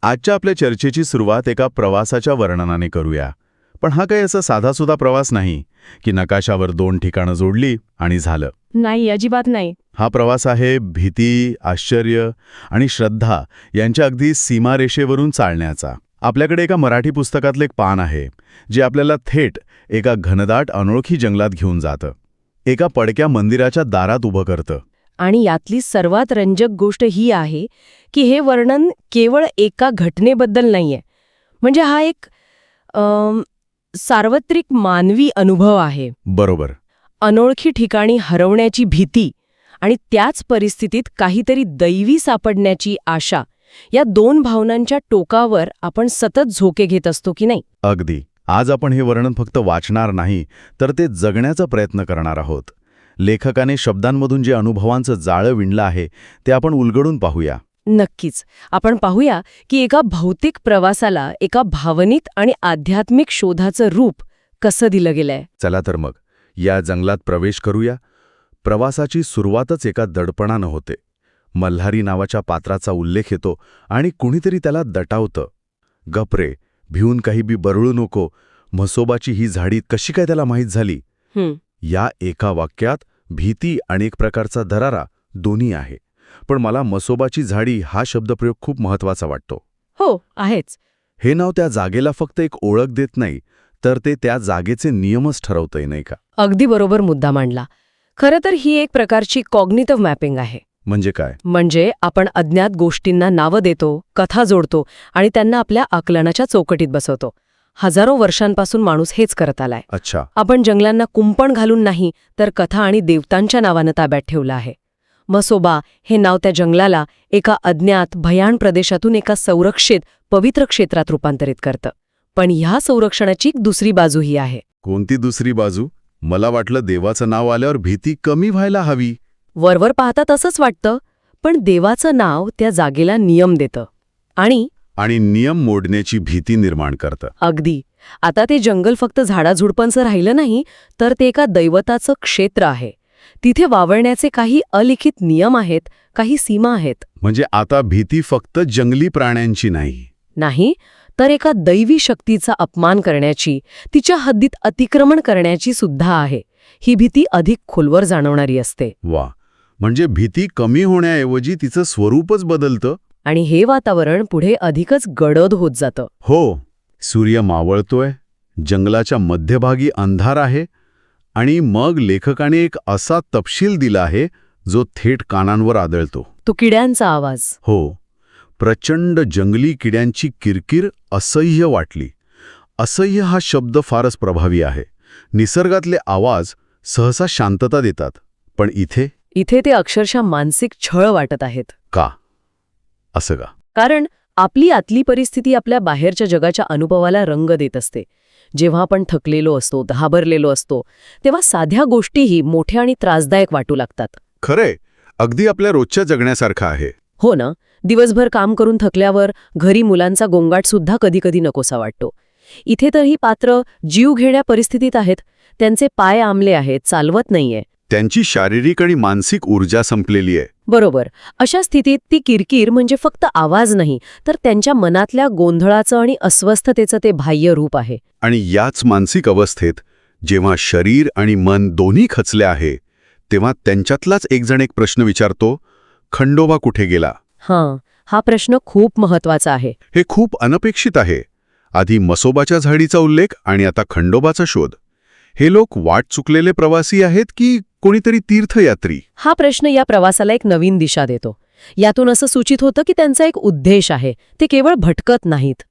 आजच्या आपल्या चर्चेची सुरुवात एका प्रवासाच्या वर्णनाने करूया. पण हा काही असा साधासुधा प्रवास नाही की नकाशावर 2 ठिकाणं जोडली आणि झालं. नाही, अजिबात नाही. हा प्रवास आहे भीती, आश्चर्य आणि श्रद्धा यांच्या अगदी सीमारेषेवरून चालण्याचा. आपल्याकडे एका मराठी पुस्तकातलं एक पान आहे जे आपल्याला थेट एका घनदाट अनोळखी जंगलात घेऊन जातं. एका पडक्या मंदिराच्या दारात उभं करतं. आणि यातली सर्वात रंजक गोष्ट ही आहे की हे वर्णन केवळ एका घटनेबद्दल नाहीये. म्हणजे हा एक सार्वत्रिक मानवी अनुभव आहे. बरोबर. अनोळखी ठिकाणी हरवण्याची भीती आणि त्याच परिस्थितीत काहीतरी दैवी सापडण्याची आशा, या 2 भावनांच्या टोकावर आपण सतत झोके घेत असतो की नाही? अगदी. आज आपण हे वर्णन फक्त वाचणार नाही, तर ते जगण्याचा प्रयत्न करणार आहोत. लेखकाने शब्दांमधून जे अनुभवांचं जाळं विणलं आहे ते आपण उलगडून पाहूया. नक्कीच. आपण पाहूया की एका भौतिक प्रवासाला एका भावनिक आणि आध्यात्मिक शोधाचं रूप कसं दिलं गेलंय. चला तर मग या जंगलात प्रवेश करूया. प्रवासाची सुरुवातच एका दडपणानं होते. मल्हारी नावाच्या पात्राचा उल्लेख येतो आणि कुणीतरी त्याला दटावतं. गपरे, भिवून काही बी बरळू नको, म्हसोबाची ही झाडी कशी काय त्याला माहीत झाली? या एका वाक्यात भीती आणि एक प्रकारचा दरारा दोन्ही आहे. पण मला म्हसोबाची झाडी हा शब्दप्रयोग खूप महत्वाचा वाटतो. हो, आहेच. हे नाव त्या जागेला फक्त एक ओळख देत नाही, तर ते त्या जागेचे नियमच ठरवतंय, नाही का? अगदी बरोबर मुद्दा मांडला. खरं तर ही एक प्रकारची कॉग्निटिव्ह मॅपिंग आहे. म्हणजे काय? म्हणजे आपण अज्ञात गोष्टींना नावं देतो, कथा जोडतो आणि त्यांना आपल्या आकलनाच्या चौकटीत बसवतो. हजारो वर्षांपासून माणूस हेच करत आलाय. अच्छा. आपण जंगलांना कुंपण घालून नाही, तर कथा आणि देवतांच्या नावानं ताब्यात ठेवलं आहे. म्हसोबा हे नाव त्या जंगलाला एका अज्ञात भयाण प्रदेशातून एका संरक्षित पवित्र क्षेत्रात रूपांतरित करतं. पण ह्या संरक्षणाची एक दुसरी बाजूही आहे. कोणती दुसरी बाजू? मला वाटलं देवाचं नाव आल्यावर भीती कमी व्हायला हवी. वरवर पाहता तसंच वाटतं, पण देवाचं नाव त्या जागेला नियम देतं आणि नियम मोडण्याची भीती निर्माण करतं. अगदी. आता ते जंगल फक्त झाडाझुडपांचं राहिलं नाही, तर ते एका दैवताचं क्षेत्र आहे. तिथे वावरण्याचे काही अलिखित नियम आहेत, काही सीमा आहेत. म्हणजे आता भीती फक्त जंगली प्राण्यांची नाही, तर एका दैवी शक्तीचा अपमान करण्याची, तिच्या हद्दीत अतिक्रमण करण्याची सुद्धा आहे. ही भीती अधिक खोलवर जाणवणारी असते. वा, म्हणजे भीती कमी होण्याऐवजी तिचं स्वरूपच बदलतं. आणि हे वातावरण पुढे अधिकच गडद होत जातं. हो, सूर्य मावळतोय, जंगलाच्या मध्यभागी अंधार आहे आणि मग लेखकाने एक असा तपशील दिला आहे जो थेट कानांवर आदळतो. तो किड्यांचा आवाज. हो, प्रचंड जंगली किड्यांची किरकिर असह्य वाटली. असह्य हा शब्द फारच प्रभावी आहे. निसर्गातले आवाज सहसा शांतता देतात, पण इथे ते अक्षरशः मानसिक छळ वाटत आहेत. का? असं का? कारण आपली आतली परिस्थिती आपल्या बाहेरच्या जगाच्या अनुभवाला रंग देत असते. जेव्हा आपण थकलेलो असतो, घाबरलेलो असतो, तेव्हा साध्या गोष्टीही मोठ्या आणि त्रासदायक वाटू लागतात. खरंय, अगदी आपल्या रोजच्या जगण्यासारखं आहे. हो ना. दिवसभर काम करून थकल्यावर घरी मुलांचा गोंगाट सुद्धा कधी नकोसा वाटतो. इथे तर ही पात्र जीव घेण्या परिस्थितीत आहेत. त्यांचे पाय आंबले आहेत, चालवत नाहीये. त्यांची शारीरिक आणि मानसिक ऊर्जा संपलेली आहे. बरोबर. अशा स्थितीत ती किरकिर म्हणजे फक्त आवाज नाही, तर त्यांच्या मनातल्या गोंधळाचं आणि अस्वस्थतेचं ते बाह्य रूप आहे. आणि याच मानसिक अवस्थेत जेव्हा शरीर आणि मन दोन्ही खचले आहे, तेव्हा त्यांच्यातलाच एक जण एक प्रश्न विचारतो, खंडोबा कुठे गेला? हा प्रश्न खूप महत्वाचा आहे. हे खूप अनपेक्षित आहे. आधी म्हसोबाच्या झाडीचा उल्लेख आणि आता खंडोबाचा शोध. हे लोक वाट चुकलेले प्रवासी आहेत की कोणीतरी तीर्थयात्री? हा प्रश्न या प्रवासाला एक नवीन दिशा देतो. यातून असं सूचित होतं की त्यांचा एक उद्देश आहे. ते केवळ भटकत नाहीत,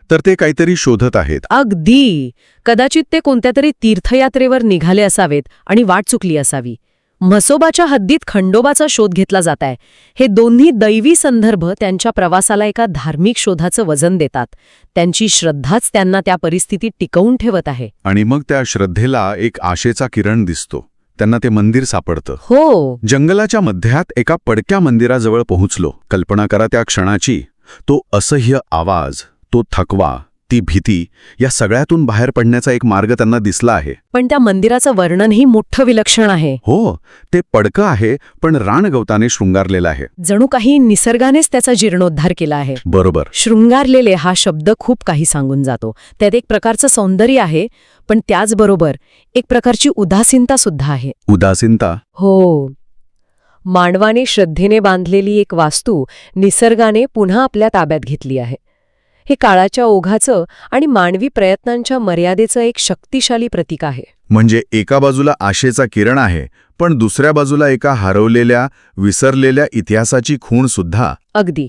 तर ते काहीतरी शोधत आहेत. अगदी. कदाचित ते कोणत्या तरी तीर्थयात्रेवर निघाले असावेत आणि वाट चुकली असावी. म्हसोबाच्या हद्दीत खंडोबाचा शोध घेतला जात आहे. हे दोन्ही दैवी संदर्भ त्यांच्या प्रवासाला एका धार्मिक शोधाचं वजन देतात. त्यांची श्रद्धाच त्यांना त्या परिस्थितीत टिकवून ठेवत आहे. आणि मग त्या श्रद्धेला एक आशेचा किरण दिसतो. त्यांना ते मंदिर सापडतं. हो. जंगलाच्या मध्यात एका पडक्या मंदिराजवळ पोहोचलो. कल्पना करा त्या क्षणाची. तो असह्य आवाज, तो थकवा, ती भीती, या सगळ्यातून बाहेर पडण्याचा एक मार्ग त्यांना दिसला आहे. पण त्या मंदिराचं वर्णनही मोठं विलक्षण आहे. हो, ते पडकं आहे, पण रानगवताने शृंगारलेलं आहे. जणू काही निसर्गानेच त्याचा जीर्णोद्धार केला आहे. बरोबर. शृंगारलेले हा शब्द खूप काही सांगून जातो. त्यात एक प्रकारचं सौंदर्य आहे, पण त्याचबरोबर एक प्रकारची उदासीनता सुद्धा आहे. उदासीनता? हो. मानवाने श्रद्धेने बांधलेली एक वास्तू निसर्गाने पुन्हा आपल्या ताब्यात घेतली आहे. हे काळाच्या ओघाचं आणि मानवी प्रयत्नांच्या मर्यादेचं एक शक्तिशाली प्रतीक आहे. म्हणजे एका बाजूला आशेचा किरण आहे, पण दुसऱ्या बाजूला एका हरवलेल्या, विसरलेल्या इतिहासाची खूण सुद्धा. अगदी.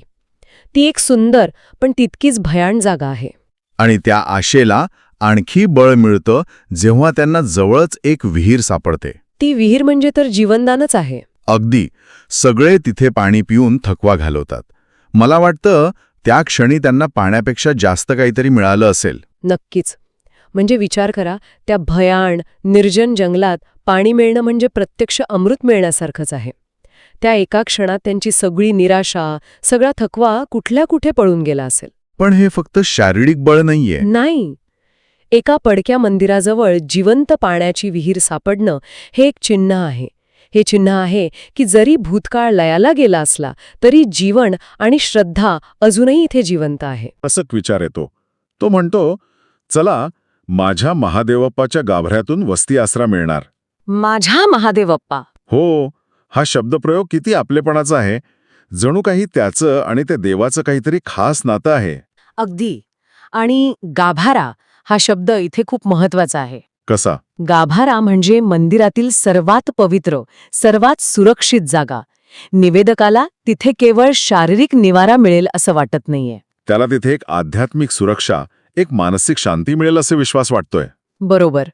ती एक सुंदर पण तितकीच भयाण जागा आहे. आणि त्या आशेला आणखी बळ मिळतं जेव्हा त्यांना जवळच एक विहीर सापडते. ती विहीर म्हणजे तर जीवनदानच आहे. अगदी. सगळे तिथे पाणी पिऊन थकवा घालवतात. मला वाटतं त्या क्षणी त्यांना पाण्यापेक्षा जास्त काहीतरी मिळालं असेल. नक्कीच. म्हणजे विचार करा, त्या भयाण, निर्जन जंगलात पाणी मिळणं म्हणजे प्रत्यक्ष अमृत मिळण्यासारखंच आहे. त्या एका क्षणात त्यांची सगळी निराशा, सगळा थकवा कुठल्या कुठे पळून गेला असेल. पण हे फक्त शारीरिक बळ नाहीये. नाही. एका पडक्या मंदिराजवळ जिवंत पाण्याची विहीर सापडणं हे एक चिन्ह आहे. हे चिन्ह आहे की जरी भूतकाळ लयाला गेला असला तरी जीवन आणि श्रद्धा अजूनही इथे जिवंत आहे. असं विचार येतो. तो म्हणतो, चला माझ्या महादेवप्पाच्या गाभऱ्यातून वस्ती आसरा मिळणार. माझ्या महादेवप्पा. हो, हा शब्दप्रयोग किती आपलेपणाचा आहे. जणू काही त्याचं आणि त्या देवाचं काहीतरी खास नातं आहे. अगदी. आणि गाभारा हा शब्द इथे खूप महत्वाचा आहे. कसा? गाभारा म्हणजे मंदिरातील सर्वात पवित्र, सर्वात सुरक्षित जागा. निवेदकाला तिथे केवळ शारीरिक निवारा मिळेल असं वाटत नाहीये. त्याला तिथे एक आध्यात्मिक सुरक्षा, एक मानसिक शांती मिळेल असे विश्वास वाटतोय. बरोबर.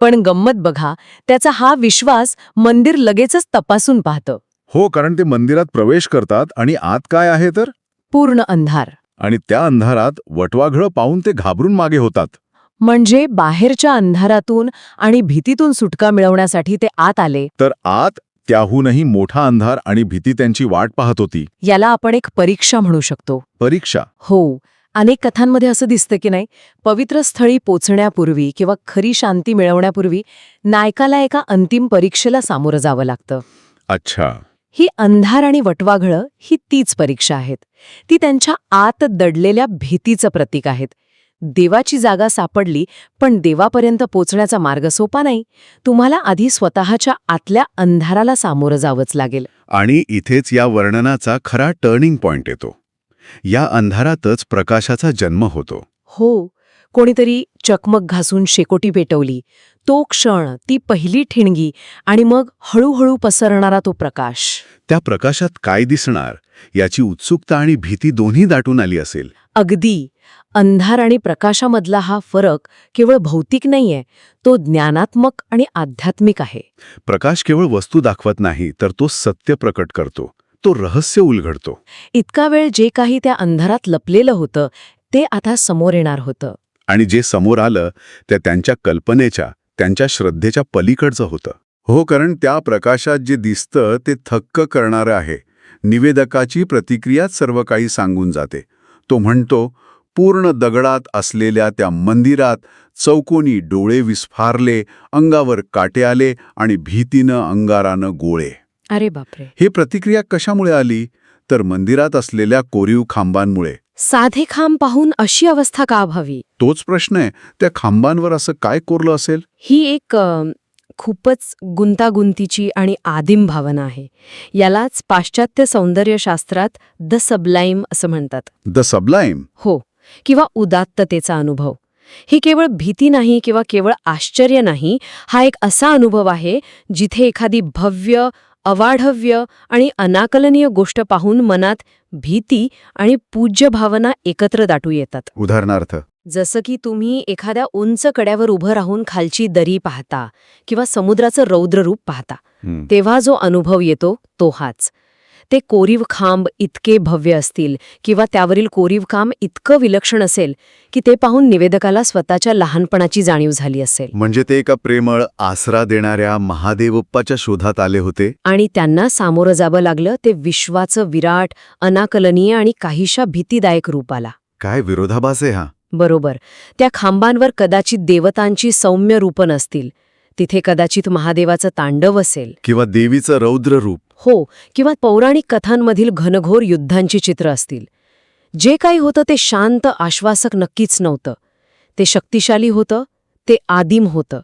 पण गंमत बघा, त्याचा हा विश्वास मंदिर लगेचच तपासून पाहतं. हो, कारण ते मंदिरात प्रवेश करतात आणि आत काय आहे तर पूर्ण अंधार. आणि त्या अंधारात वटवाघळं पाहून ते घाबरून मागे होतात. म्हणजे बाहेरच्या अंधारातून आणि भीतीतून सुटका मिळवण्यासाठी ते आत आले. तर आत त्याहूनही मोठा अंधार आणि भीती त्यांची वाट पाहत होती. याला आपण एक परीक्षा म्हणू शकतो. परीक्षा? हो. अनेक कथांमध्ये असं दिसतं की नाही, पवित्र स्थळी पोचण्यापूर्वी किंवा खरी शांती मिळवण्यापूर्वी नायकाला एका अंतिम परीक्षेला सामोरं जावं लागतं. अच्छा. ही अंधार आणि वटवाघळं ही तीच परीक्षा आहेत. ती त्यांच्या आत दडलेल्या भीतीचं प्रतीक आहेत. देवाची जागा सापडली, पण देवापर्यंत पोचण्याचा मार्ग सोपा नाही. तुम्हाला आधी स्वतःच्या आतल्या अंधाराला सामोरं जावंच लागेल. आणि इथेच या वर्णनाचा खरा टर्निंग पॉइंट येतो. या अंधारातच प्रकाशाचा जन्म होतो. हो. कोणीतरी चकमक घासून शेकोटी पेटवली. तो क्षण, ती पहिली ठिणगी, आणि मग हळूहळू पसरणारा तो प्रकाश. त्या प्रकाशात काय दिसणार याची उत्सुकता आणि भीती दोन्ही दाटून आली असेल. अगदी. अंधार आणि प्रकाशामधला हा फरक केवळ भौतिक नाहीये, तो ज्ञानात्मक आणि आध्यात्मिक आहे. प्रकाश केवळ वस्तू दाखवत नाही, तर तो सत्य प्रकट करतो, तो रहस्य उलगडतो. इतका वेळ जे काही त्या अंधारात लपलेलं होतं ते आता समोर येणार होतं. आणि जे समोर आलं ते त्यांच्या कल्पनेच्या, त्यांच्या श्रद्धेच्या पलीकडचं होतं. हो, कारण त्या प्रकाशात जे दिसतं ते थक्क करणारं आहे. निवेदकाची प्रतिक्रियाच सर्व काही सांगून जाते. तो म्हणतो, पूर्ण दगडात असलेल्या त्या मंदिरात चौकोनी डोळे विस्फारले, अंगावर काटे आले आणि भीतीनं अंगारानं गोळे. अरे बापरे. हे प्रतिक्रिया कशामुळे आली? तर मंदिरात असलेल्या कोरीव खांबांमुळे. साधे खांब पाहून अशी अवस्था का व्हावी? तोच प्रश्न आहे. त्या खांबांवर असं काय कोरलं असेल? ही एक खूपच गुंतागुंतीची आणि आदिम भावना आहे. यालाच पाश्चात्य सौंदर्यशास्त्रात द सबलाईम असं म्हणतात. द सबलाईम? हो. किंवा उदात्ततेचा अनुभव. ही केवळ भीती नाही किंवा केवळ आश्चर्य नाही, हा एक असा अनुभव आहे जिथे एखादी भव्य, अवाढव्य आणि अनाकलनीय गोष्ट पाहून मनात भीती आणि पूज्य भावना एकत्र दाटू येतात. उदाहरणार्थ? जसं की तुम्ही एखाद्या उंच कड्यावर उभं राहून खालची दरी पाहता किंवा समुद्राचं रौद्र रूप पाहता, तेव्हा जो अनुभव येतो तो हाच. ते कोरीव खांब इतके भव्य असतील किंवा त्यावरील कोरीव खांब इतकं विलक्षण असेल की ते पाहून निवेदकाला स्वतःच्या लहानपणाची जाणीव झाली असेल. म्हणजे ते एका प्रेमळ, आसरा देणाऱ्या महादेवप्पाच्या शोधात आले होते. आणि त्यांना सामोरं जावं लागलं ते विश्वाचं विराट, अनाकलनीय आणि काहीशा भीतीदायक रूपाला. काय विरोधाभास आहे हा. बरोबर. त्या खांबांवर कदाचित देवतांची सौम्य रूपं नसतील. तिथे कदाचित महादेवाचं तांडव असेल. किंवा देवीचं रौद्र रूप. हो, किंवा पौराणिक कथांमधील घनघोर युद्धांची चित्र असतील. जे काही होतं ते शांत आश्वासक नक्कीच नव्हतं. ते शक्तिशाली होतं, ते आदिम होतं.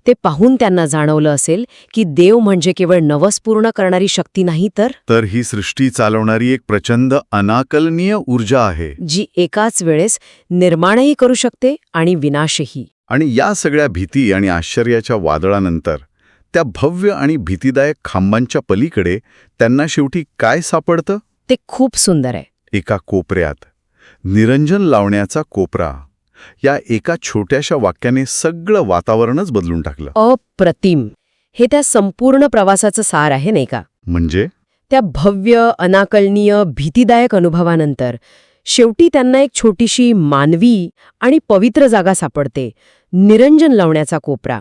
ते पाहून त्यांना जाणवलं असेल की देव म्हणजे केवळ नवस पूर्ण करणारी शक्ती नाही तर ही सृष्टी चालवणारी एक प्रचंड अनाकलनीय ऊर्जा आहे. जी एकाच वेळेस निर्माणही करू शकते आणि विनाशही. आणि या सगळ्या भीती आणि आश्चर्याच्या वादळानंतर त्या भव्य आणि भीतीदायक खांबांच्या पलीकडे त्यांना शेवटी काय सापडतं? ते खूप सुंदर आहे. एका कोपऱ्यात निरंजन लावण्याचा कोपरा. या एका छोट्याशा वाक्याने सगळं वातावरणच बदलून टाकलं. अप्रतिम. हे त्या संपूर्ण प्रवासाचं सार आहे नाही का? म्हणजे त्या भव्य अनाकलनीय भीतीदायक अनुभवानंतर शेवटी त्यांना एक छोटीशी मानवी आणि पवित्र जागा सापडते, निरंजन लावण्याचा कोपरा.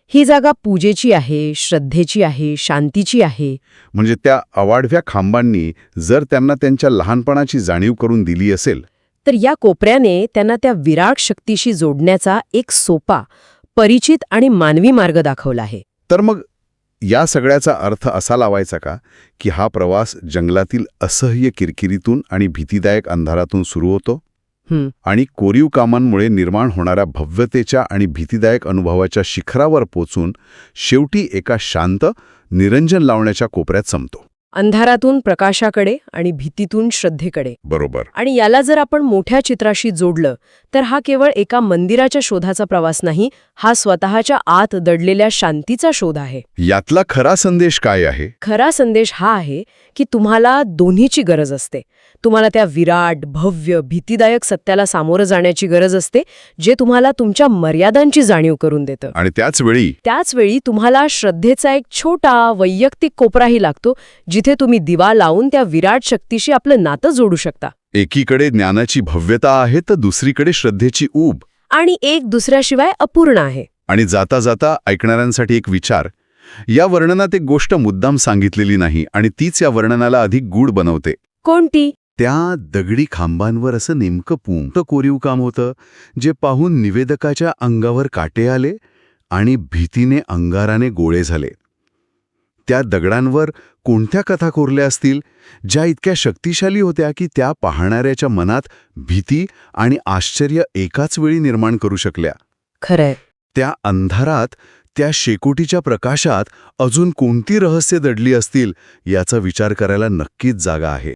ही जागा पूजेची आहे, श्रद्धेची आहे, शांतीची आहे. म्हणजे त्या अवाढव्या खांबांनी जर त्यांना त्यांच्या लहानपणाची जाणीव करून दिली असेल, तर या कोपऱ्याने त्यांना त्या विराट शक्तीशी जोडण्याचा एक सोपा, परिचित आणि मानवी मार्ग दाखवला आहे. तर मग या सगळ्याचा अर्थ असा लावायचा का की हा प्रवास जंगलातील असह्य किरकिरीतून आणि भीतीदायक अंधारातून सुरू होतो आणि कोरीव कामांमुळे निर्माण होणाऱ्या भव्यतेच्या आणि भीतीदायक अनुभवाच्या शिखरावर पोचून शेवटी एका शांत, निरंजन लावण्याच्या कोपऱ्यात संपतो? अंधारातून प्रकाशाकडे आणि भीतीतून श्रद्धेकडे. बरोबर. आणि याला जर आपण मोठ्या चित्राशी जोडलं तर हा केवळ एका मंदिराच्या शोधाचा प्रवास नाही, हा स्वतःच्या आत दडलेल्या शांतीचा शोध आहे. यातला खरा संदेश काय आहे? खरा संदेश हा आहे की तुम्हाला दोन्हीची गरज असते. तुम्हाला त्या विराट, भव्य, भीतीदायक सत्याला सामोरं जाण्याची गरज असते, जे तुम्हाला तुमच्या मर्यादांची जाणीव करून देतं. आणि त्याच वेळी तुम्हाला श्रद्धेचा एक छोटा, वैयक्तिक कोपराही लागतो, जिथे तुम्ही दिवा लावून त्या विराट शक्तीशी आपलं नातं जोडू शकता. एकीकडे ज्ञानाची भव्यता आहे तर दुसरीकडे श्रद्धेची ऊब. आणि एक दुसऱ्याशिवाय अपूर्ण आहे. आणि जाता जाता ऐकणाऱ्यांसाठी एक विचार. या वर्णनात एक गोष्ट मुद्दाम सांगितलेली नाही आणि तीच या वर्णनाला अधिक गूढ बनवते. कोणती? त्या दगडी खांबांवर असं नेमकं पुंट कोरीव काम होतं, जे पाहून निवेदकाच्या अंगावर काटे आले आणि भीतीने अंगाराने गोळे झाले. त्या दगडांवर कोणत्या कथा कोरल्या असतील, ज्या इतक्या शक्तिशाली होत्या की त्या पाहणाऱ्याच्या मनात भीती आणि आश्चर्य एकाच वेळी निर्माण करू शकल्या? खरंय. त्या अंधारात, त्या शेकोटीच्या प्रकाशात अजून कोणती रहस्य दडली असतील याचा विचार करायला नक्कीच जागा आहे.